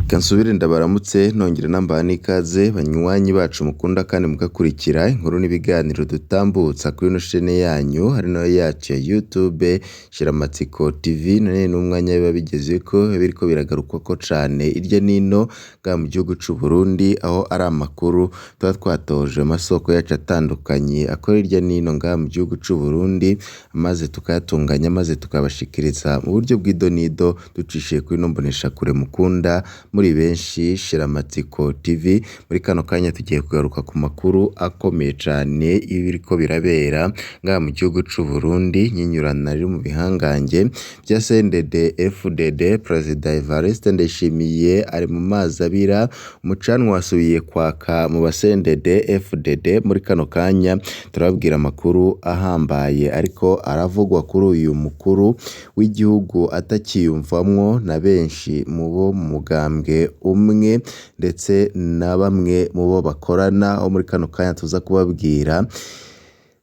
Kansubire ndabaramutse nongera nambaha n'ikaze banywanyi bacu mukunda kandi mugakurikira inkuru n'ibiganiro dutambutsa kuri ino shene yanyu ari nayo yacu ya YouTube Shiramatsiko TV. None n'umwanya biba bigezeko biriko biragarukwako cane irya nino ga mu gihugu c'u Burundi, aho ari amakuru tuba twatoje amasoko yacu atandukanye akora irya nino nga mu gihugu c'u Burundi, maze tukayatunganya maze tukabashikiriza mu buryo bw'idonido ducishiye kuri ino mboneshakure mukunda muri benshi Shiramatsiko TV. Muri kano kanya tugiye kugaruka ku makuru akomeye cane y'ibiriko birabera ngaha mu gihugu c'u Burundi, nyinyurana riri mu bihangange vya CNDD FDD. Perezida Evariste Ndayishimiye ari mu mazi abira, umucanwa wasubiye kwaka mu ba CNDD FDD. Muri kano kanya turababwira amakuru ahambaye ariko aravugwa kuri uyu mukuru w'igihugu atakiyumvamwo na benshi mu bo mu mugambwe umwe ndetse na bamwe mu bo bakorana, aho muri kano kanya tuza kubabwira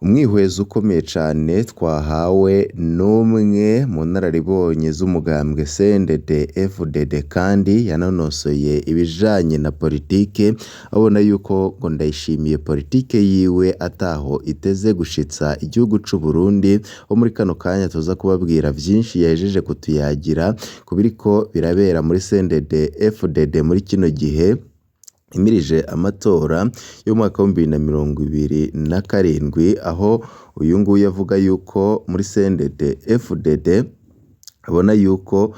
umwihwezo ukomeye cane twahawe n'umwe mu nararibonye z'umugambwe CNDD FDD kandi yanonosoye ibijanye na politike, abona yuko ngo Ndayishimiye politike yiwe ataho iteze gushitsa igihugu c'u Burundi. Aho muri kano kanya tuza kubabwira vyinshi yahejeje kutuyagira kubiriko birabera muri CNDD FDD muri kino gihe imirije amatora y'umwaka wa 2027, aho uyu nguyu avuga yuko muri CNDD FDD abona yuko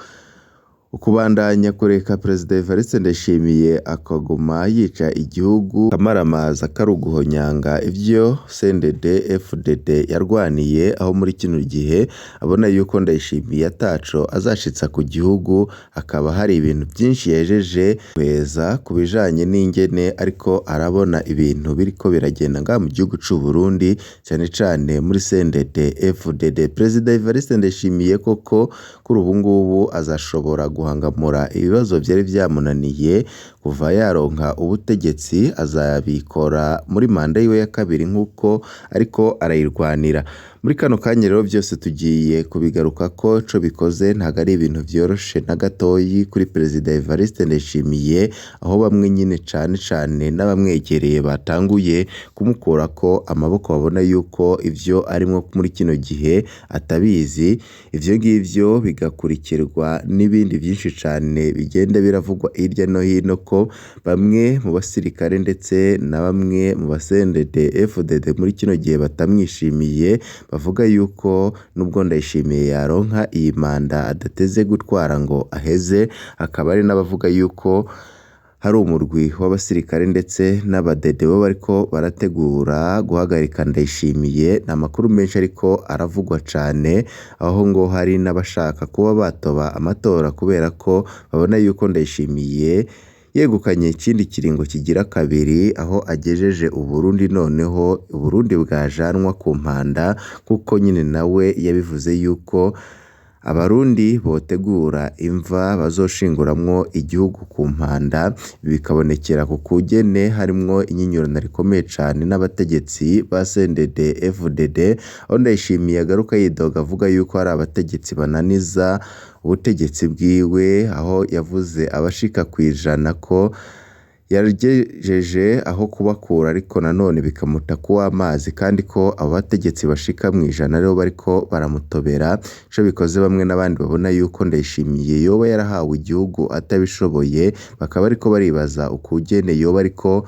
ukubandanya kureka Perezida Evariste Ndayishimiye akaguma yica igihugu kamaramaza karuguhonyanga ivyo CNDD FDD yarwaniye, aho muri kino gihe abona yuko Ndayishimiye ataco azashitsa ku gihugu. Hakaba hari ibintu vyinshi yejeje kweza kubijanye n'ingene ariko arabona ibintu biriko biragenda ngaha mu gihugu c'u Burundi, cyane cane muri CNDD FDD. Perezida Evariste Ndayishimiye koko kuri ubu ngubu azashobora guhangamura ibibazo vyari vyamunaniye kuva yaronka ubutegetsi, azabikora muri manda yiwe ya kabiri nk'uko ariko arayirwanira. Muri kano kanya rero vyose tugiye kubigarukako, co bikoze ntago ari ibintu vyoroshe na gatoyi kuri Perezida Evariste Ndayishimiye, aho bamwe nyine cane cane n'abamwegereye batanguye kumukurako amaboko, babona yuko ivyo arimwo muri kino gihe atabizi. Ivyo ngivyo bigakurikirwa n'ibindi vyinshi cane bigenda biravugwa hirya no hino ko bamwe mu basirikare ndetse na bamwe mu ba CNDD FDD muri kino gihe batamwishimiye, bavuga yuko nubwo Ndayishimiye yaronka iyi manda adateze gutwara ngo aheze. Hakaba ari n'abavuga yuko hari umurwi w'abasirikare ndetse n'abadede bo bariko barategura guhagarika Ndayishimiye. Ni amakuru menshi ariko aravugwa cane, aho ngo hari n'abashaka kuba batoba amatora kubera ko babona yuko Ndayishimiye yegukanye ikindi kiringo kigira kabiri, aho agejeje Uburundi noneho Uburundi bwajanwa ku mpanda, kuko nyine nawe yabivuze yuko abarundi botegura imva bazoshinguramwo igihugu ku mpanda. Bikabonekera ku kugene harimwo inyinyurana rikomeye cane n'abategetsi ba CNDD FDD, aho Ndayishimiye agaruka yidoga avuga yuko hari abategetsi bananiza ubutegetsi bwiwe, aho yavuze abashika kwijana ko yagejeje aho kubakura ariko nanone bikamuta kuwa amazi, kandi ko abo bategetsi bashika mwijana rero bariko baramutobera. Ico bikoze bamwe n'abandi babona yuko Ndayishimiye yoba yarahawe igihugu atabishoboye, bakaba ariko baribaza ukugene yoba ariko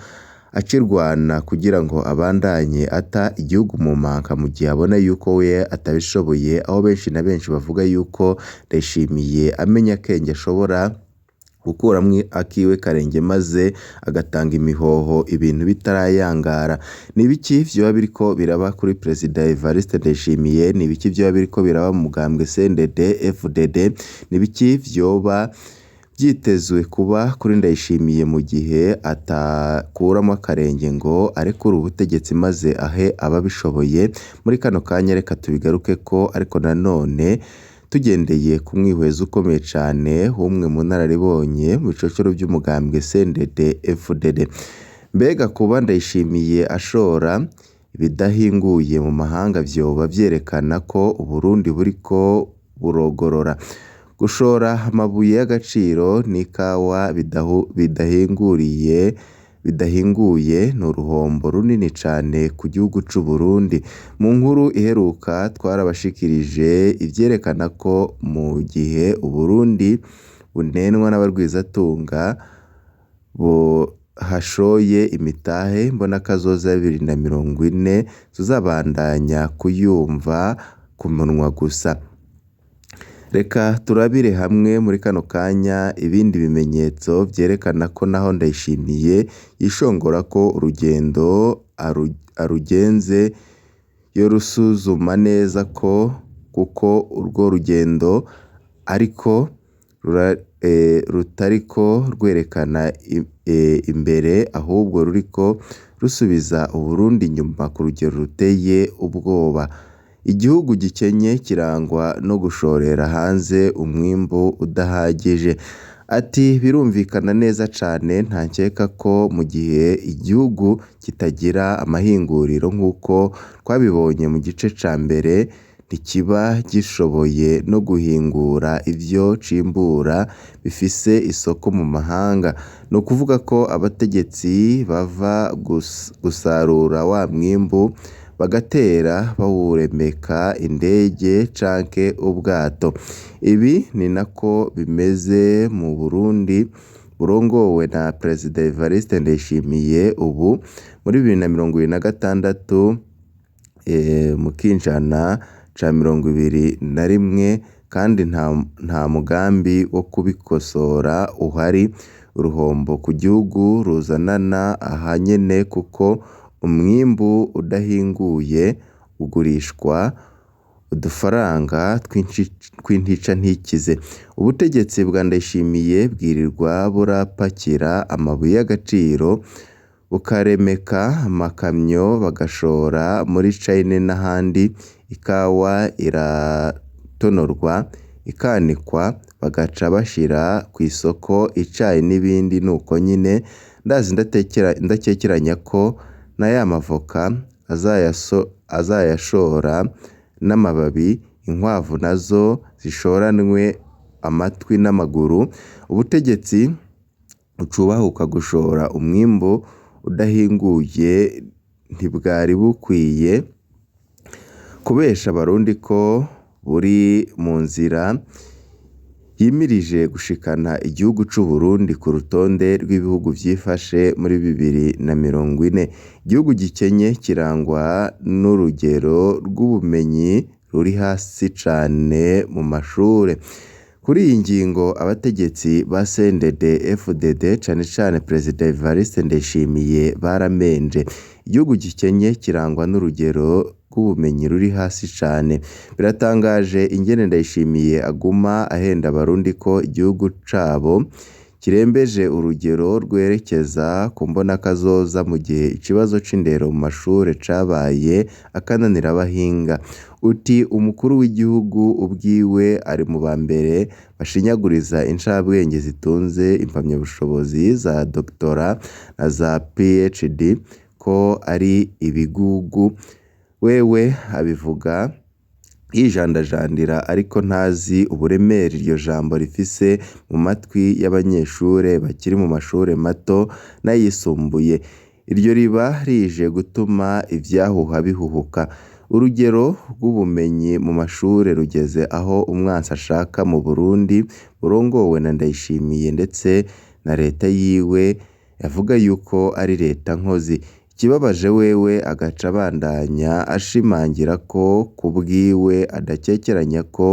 akirwana kugira ngo abandanye ata igihugu mu manka mu gihe abona yuko we atabishoboye. Aho benshi na benshi bavuga yuko Ndayishimiye amenya akenge ashobora gukuramwo akiwe karenge maze agatanga imihoho ibintu bitarayangara. Ni biki vyoba biriko biraba kuri Perezida Evariste Ndayishimiye? Ni biki vyoba biriko biraba mu mugambwe CNDD FDD? Ni biki vyoba vyitezwe kuba kuri Ndayishimiye mu gihe atakuramo akarenge ngo arekure ubutegetsi maze ahe ababishoboye? Muri kano kanya reka tubigarukeko, ariko nanone tugendeye ku mwihwezo ukomeye cane w'umwe mu nararibonye mu bicocoro vy'umugambwe CNDD FDD. Mbega kuba Ndayishimiye ashora ibidahinguye mu mahanga vyoba vyerekana ko Uburundi buriko burogorora? gushora amabuye y'agaciro n'ikawa bidahinguye ni uruhombo runini cane ku gihugu c'u Burundi. Mu nkuru iheruka twarabashikirije ivyerekana ko mu gihe Uburundi bunenwa n'abarwizatunga hashoye imitahe mbonakazoza ya 2040 tuzabandanya kuyumva ku munwa gusa. Reka turabire hamwe muri kano kanya ibindi bimenyetso vyerekana ko naho Ndayishimiye yishongora ko urugendo arugenze yorusuzuma neza ko kuko urwo rugendo ariko rutariko rwerekana imbere ahubwo ruriko rusubiza Uburundi inyuma ku rugero ruteye ubwoba. Igihugu gikenye kirangwa no gushorera hanze umwimbu udahagije. Ati birumvikana neza cane ntankeka ko mu gihe igihugu kitagira amahinguriro nk'uko twabibonye mu gice ca mbere ntikiba gishoboye no guhingura ivyo cimbura bifise isoko mu mahanga. Ni ukuvuga ko abategetsi bava gusarura wa mwimbu bagatera bawuremeka indege canke ubwato. Ibi ni nako bimeze mu Burundi burongowe na Perezida Evariste Ndayishimiye ubu muri 2026 mu kinjana ca 21 kandi nta mugambi wo kubikosora uhari. Uruhombo ku gihugu ruzanana aha nyene kuko umwimbu udahinguye ugurishwa udufaranga tw'intica ntikize. Ubutegetsi bwa Ndayishimiye bwirirwa burapakira amabuye y'agaciro bukaremeka amakamyo bagashora muri China n'ahandi. Ikawa iratonorwa ikanikwa bagaca bashira ku isoko, icayi n'ibindi nuko nyine. Ndakekeranya ko na ya mavoka azayashora n'amababi, inkwavu nazo zishoranwe amatwi n'amaguru. Ubutegetsi bucubahuka gushora umwimbu udahinguye ntibwari bukwiye kubesha Abarundi ko buri mu nzira yimirije gushikana igihugu c'u Burundi ku rutonde rw'ibihugu vyifashe muri 2040. Igihugu gikenye kirangwa n'urugero rw'ubumenyi ruri hasi cane mu mashure. Kuri iyi ngingo abategetsi ba CNDD-FDD cane cane Perezida Evariste Ndayishimiye baramenje. Igihugu gikenye kirangwa n'urugero rw'ubumenyi ruri hasi cane. Biratangaje ingene Ndayishimiye aguma ahenda Abarundi ko igihugu cabo kirembeje urugero rwerekeza ku mbonakazoza mu gihe ikibazo c'indero mu mashure cabaye akananira abahinga. Uti umukuru w'igihugu ubwiwe ari mu ba mbere bashinyaguriza incabwenge zitunze impamyabushobozi za doktora na za PhD ko ari ibigugu. Wewe abivuga yijandajandira ariko ntazi uburemere iryo jambo rifise mu matwi y'abanyeshure bakiri mu mashure mato n'ayisumbuye. Iryo riba rije gutuma ivyahuha bihuhuka. Urugero rw'ubumenyi mu mashure rugeze aho umwansi ashaka mu Burundi burongowe na Ndayishimiye ndetse na leta yiwe yavuga yuko ari leta nkozi. Ikibabaje wewe agaca abandanya ashimangira ko kubwiwe adakekeranya ko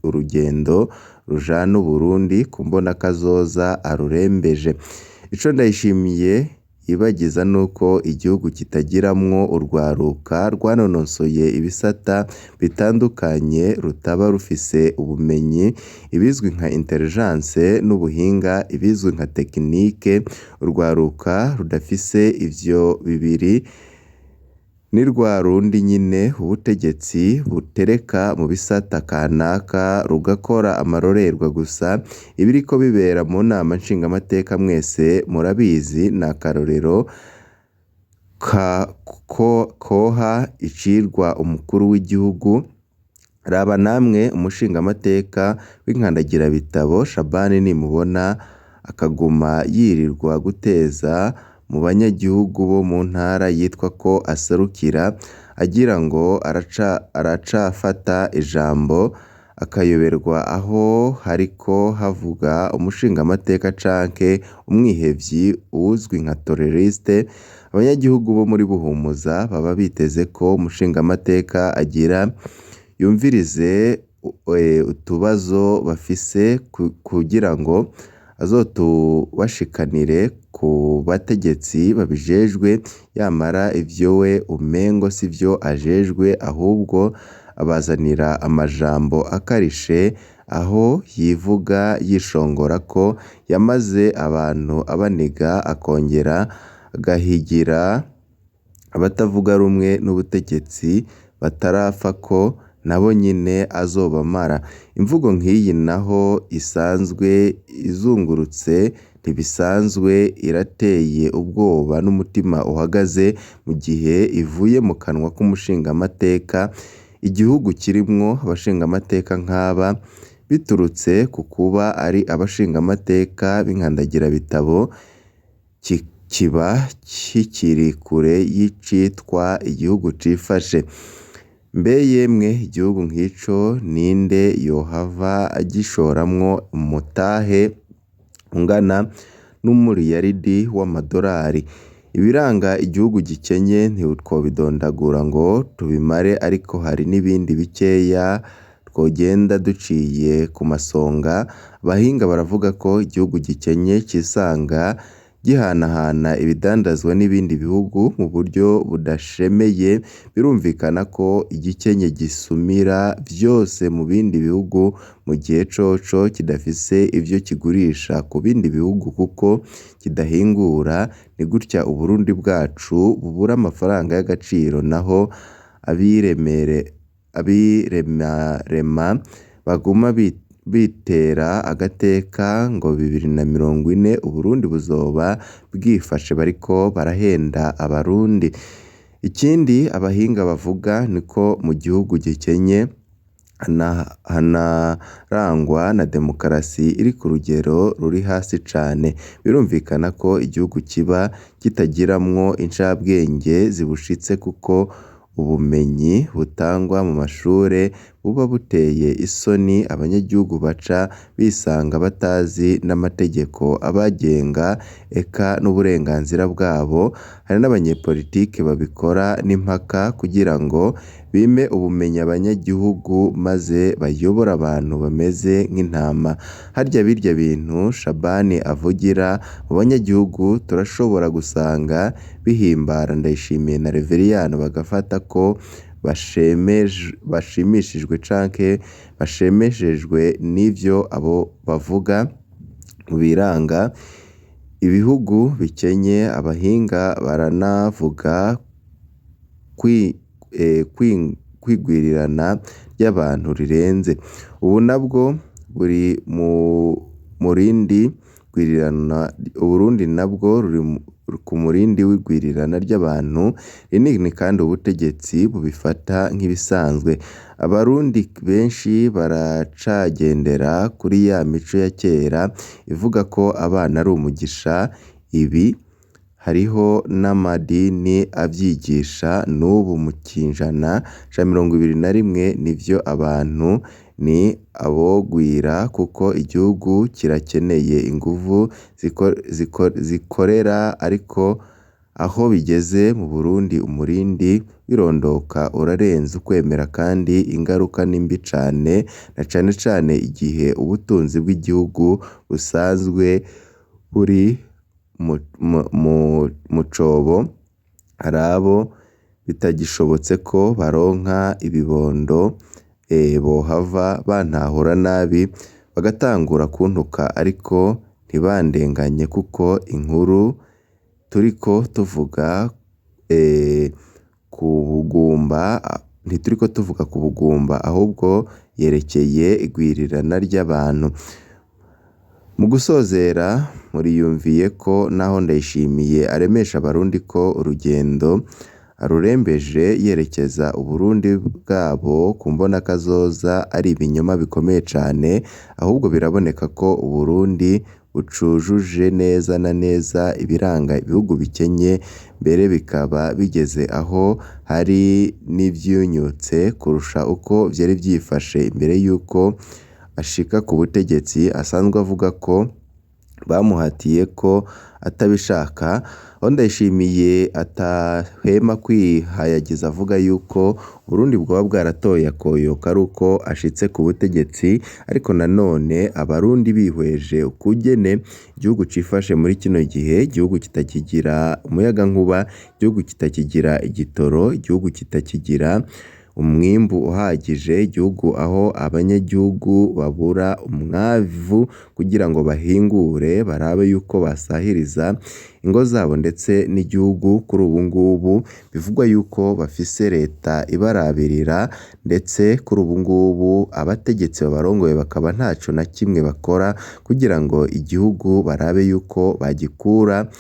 urugendo rujana Uburundi ku mbonakazoza arurembeje. Ico Ndayishimiye yibagiza nuko igihugu kitagiramwo urwaruka rwanonosoye ibisata bitandukanye, rutaba rufise ubumenyi, ibizwi nka intelligence n'ubuhinga, ibizwi nka tekinike. Urwaruka rudafise ivyo bibiri ni rwa rundi nyine ubutegetsi butereka mu bisata kanaka rugakora amarorerwa gusa. Ibiriko bibera mu nama nshingamateka mwese murabizi, ni akarorero koha icirwa umukuru w'igihugu raba namwe umushingamateka w'inkandagirabitabo Shabani nimubona akaguma yirirwa guteza mu banyagihugu bo mu ntara yitwa ko aserukira agira ngo aracafata ijambo akayoberwa aho hariko havuga umushingamateka canke umwihevyi uzwi nka teroriste. Abanyagihugu bo muri Buhumuza baba biteze ko umushingamateka agira yumvirize utubazo bafise kugira ngo azotubashikanire ku bategetsi babijejwe, yamara ivyo we umengo sivyo ajejwe, ahubwo abazanira amajambo akarishe, aho yivuga yishongora ko yamaze abantu abaniga, akongera agahigira abatavuga rumwe n'ubutegetsi batarapfa ko nabo nyine azobamara. Imvugo nk'iyi naho isanzwe izungurutse ntibisanzwe, irateye ubwoba n'umutima uhagaze mu gihe ivuye mu kanwa k'umushingamateka. Igihugu kirimwo abashingamateka nk'aba biturutse ku kuba ari abashingamateka b'inkandagirabitabo, kiba kikiri kure y'icitwa igihugu cifashe. Mbe yemwe igihugu nk'ico ninde yohava agishoramwo umutahe ungana n'umuriyaridi w'amadolari? Ibiranga igihugu gikenye ntitwobidondagura ngo tubimare, ariko hari n'ibindi bikeya twogenda duciye ku masonga. Abahinga baravuga ko igihugu gikenye cisanga gihanahana ibidandazwa n'ibindi bihugu mu buryo budashemeye. Birumvikana ko igikenye gisumira vyose mu bindi bihugu, mu gihe coco kidafise ivyo kigurisha ku bindi bihugu kuko kidahingura. Ni gutya Uburundi bwacu bubura amafaranga y'agaciro, naho abiremarema baguma bitera agateka ngo 2040 Uburundi buzoba bwifashe, bariko barahenda abarundi. Ikindi abahinga bavuga niko mu gihugu gikenye hanarangwa na demokarasi iri ku rugero ruri hasi cane. Birumvikana ko igihugu kiba kitagiramwo incabwenge zibushitse, kuko ubumenyi butangwa mu mashure buba buteye isoni. Abanyagihugu baca bisanga batazi n'amategeko abagenga eka n'uburenganzira bwabo. Hari n'abanyepolitike babikora n'impaka kugira ngo bime ubumenyi abanyagihugu, maze bayobora abantu bameze nk'intama. Harya birya bintu Shabani avugira mu banyagihugu turashobora gusanga bihimbara Ndayishimiye na Reveriyano, bagafata ko bashimishijwe canke bashemeshejwe n'ivyo abo bavuga. Mu biranga ibihugu bikenye, abahinga baranavuga kwigwirirana ry'abantu rirenze. Ubu nabwo buri murindi gwirirana, Uburundi nabwo ruri ku murindi w'igwirirana ry'abantu rinini, kandi ubutegetsi bubifata nk'ibisanzwe. Abarundi benshi baracagendera kuri ya mico ya kera ivuga ko abana ari umugisha. Ibi hariho n'amadini avyigisha n'ubu mu kinjana ca 21 nivyo abantu ni abogwira, kuko igihugu kirakeneye inguvu zikorera, ariko aho bigeze mu Burundi umurindi wirondoka urarenze ukwemera, kandi ingaruka ni mbi cane, na cane cane igihe ubutunzi bw'igihugu busanzwe buri mu cobo. Hari abo bitagishobotse ko baronka ibibondo, bohava bantahura nabi bagatangura kuntuka, ariko ntibandenganye, kuko inkuru turiko tuvuga ku bugumba, ntituriko tuvuga ku bugumba, ahubwo yerekeye igwirirana ry'abantu. Mu gusozera, muriyumviye ko naho Ndayishimiye aremesha abarundi ko urugendo arurembeje yerekeza Uburundi bwabo ku mbonakazoza ari ibinyoma bikomeye cane, ahubwo biraboneka ko Uburundi bucujuje neza na neza ibiranga ibihugu bikenye, mbere bikaba bigeze aho hari n'ivyunyutse kurusha uko vyari vyifashe imbere yuko ashika ku butegetsi. Asanzwe avuga ko bamuhatiye ko atabishaka, aho Ndayishimiye atahwema kwihayagiza avuga yuko Uburundi bwoba bwaratoye akoyoka ari uko ashitse ku butegetsi, ariko nanone abarundi bihweje ukugene igihugu cifashe muri kino gihe, igihugu kitakigira umuyagankuba, igihugu kitakigira igitoro, igihugu kitakigira umwimbu uhagije, igihugu aho abanyagihugu babura umwavu kugira ngo bahingure barabe yuko basahiriza ingo zabo, ndetse n'igihugu kuri ubu ngubu bivugwa yuko bafise leta ibarabirira, ndetse kuri ubu ngubu abategetsi babarongoye bakaba ntaco na kimwe bakora kugira ngo igihugu barabe yuko bagikura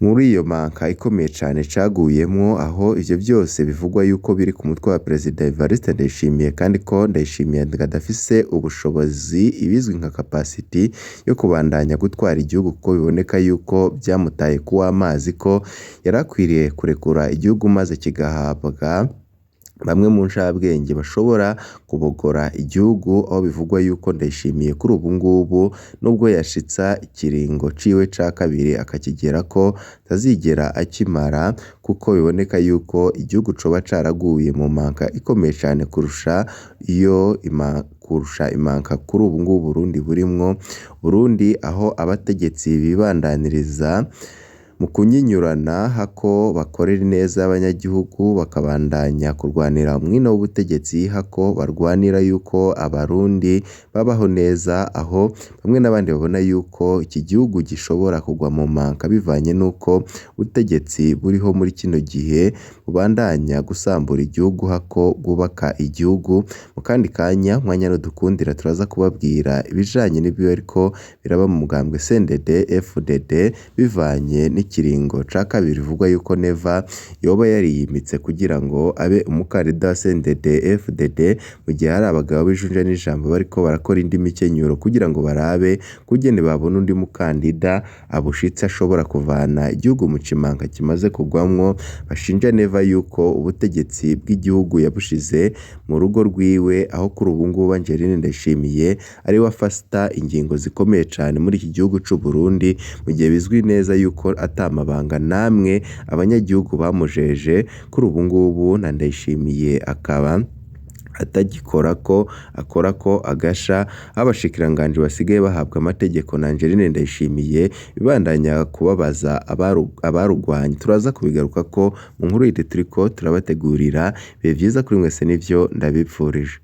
muri iyo manka ikomeye cane caguyemwo, aho ivyo vyose bivugwa yuko biri ku mutwe wa Perezida Evariste Ndayishimiye, kandi ko Ndayishimiye adafise ubushobozi, ibizwi nka capacity yo kubandanya gutwara igihugu, kuko biboneka yuko vyamutaye kuw'amazi, ko yarakwiriye kurekura igihugu maze kigahabwa bamwe mu ncabwenge bashobora kubogora igihugu, aho bivugwa yuko Ndayishimiye kuri ubu ngubu nubwo yashitsa ikiringo ciwe ca kabiri akakigerako atazigera akimara, kuko biboneka yuko igihugu coba caraguye mu manka ikomeye cane kurusha imanka kuri ubu ngubu Burundi burimwo. Burundi aho abategetsi bibandaniriza mu kunyinyurana hako bakorera ineza y'abanyagihugu, bakabandanya kurwanira umwino w'ubutegetsi hako barwanira yuko abarundi babaho neza, aho bamwe n'abandi babona yuko iki gihugu gishobora kugwa mu manka bivanye n'uko ubutegetsi buriho muri kino gihe bubandanya gusambura igihugu hako bwubaka igihugu. Mu kandi kanya mwanya dukundira turaza kubabwira ibijanye n'ibyo ariko biraba mu mugambwe CNDD FDD bivanye ikiringo ca kabiri bivugwa yuko Neva yoba yariyimitse kugira ngo abe umukandida wa CNDD FDD, mu gihe hari abagabo b'ijunja n'ijambo bariko barakora indi mikenyuro kugira ngo barabe kugene babona undi mukandida abushitse ashobora kuvana igihugu mu cimanka kimaze kugwamwo. Bashinja Neva yuko ubutegetsi bw'igihugu yabushize mu rugo rwiwe, aho kuri ubu ngubu Angeline Ndayishimiye ari we afata ingingo zikomeye cane muri iki gihugu c'u Burundi, mu gihe bizwi neza yuko atamabanga namwe abanyagihugu bamujeje. Kuri ubu ngubu na Ndayishimiye akaba atagikorako, akorako agasha, abashikiranganje basigaye bahabwa amategeko na Angeline Ndayishimiye bibandanya kubabaza abarugwanye. Turaza kubigaruka ko mu nkuru y'indi turiko turabategurira. Bibe vyiza kuri mwese, nivyo ndabipfurije.